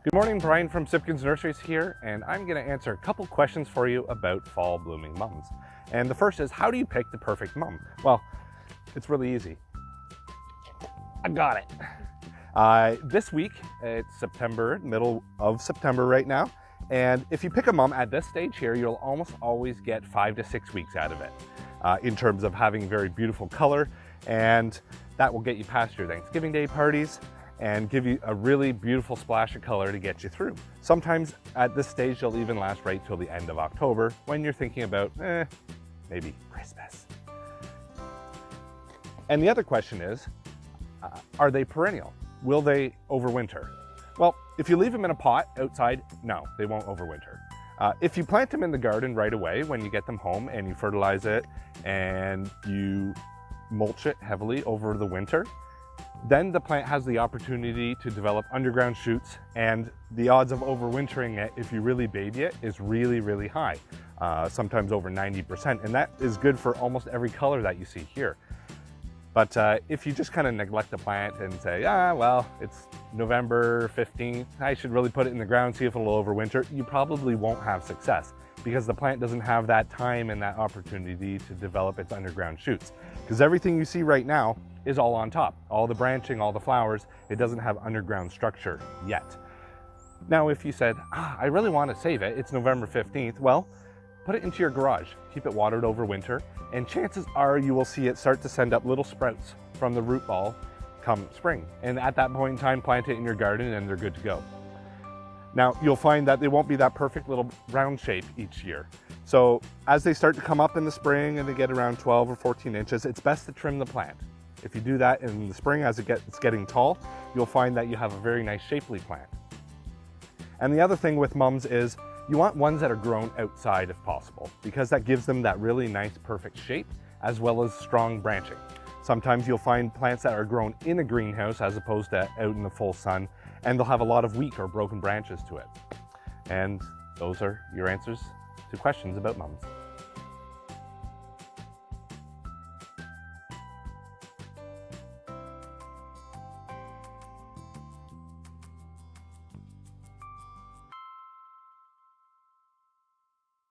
Good morning, Brian from Sipkens Nurseries here, and I'm going to answer a couple questions for you about fall blooming mums. And the first is, how do you pick the perfect mum? Well, it's really easy. I got it. This week, it's September, middle of September right now, and if you pick a mum at this stage here, you'll almost always get 5 to 6 weeks out of it in terms of having very beautiful color, and that will get you past your Thanksgiving Day parties and give you a really beautiful splash of color to get you through. Sometimes at this stage, they'll even last right till the end of October when you're thinking about, maybe Christmas. And the other question is, are they perennial? Will they overwinter? Well, if you leave them in a pot outside, no, they won't overwinter. If you plant them in the garden right away when you get them home and you fertilize it and you mulch it heavily over the winter, then the plant has the opportunity to develop underground shoots, and the odds of overwintering it, if you really baby it, is really, really high, sometimes over 90%, and that is good for almost every color that you see here. But if you just kind of neglect the plant and say, well, it's November 15th, I should really put it in the ground, see if it'll overwinter, you probably won't have success because the plant doesn't have that time and that opportunity to develop its underground shoots. Because everything you see right now is all on top. All the branching, all the flowers, it doesn't have underground structure yet. Now, if you said, I really want to save it, it's November 15th, well, put it into your garage, keep it watered over winter, and chances are you will see it start to send up little sprouts from the root ball come spring. And at that point in time, plant it in your garden and they're good to go. Now, you'll find that they won't be that perfect little round shape each year. So as they start to come up in the spring and they get around 12 or 14 inches, it's best to trim the plant. If you do that in the spring as it's getting tall, you'll find that you have a very nice shapely plant. And the other thing with mums is you want ones that are grown outside if possible, because that gives them that really nice perfect shape as well as strong branching. Sometimes you'll find plants that are grown in a greenhouse as opposed to out in the full sun, and they'll have a lot of weak or broken branches to it. And those are your answers to questions about mums.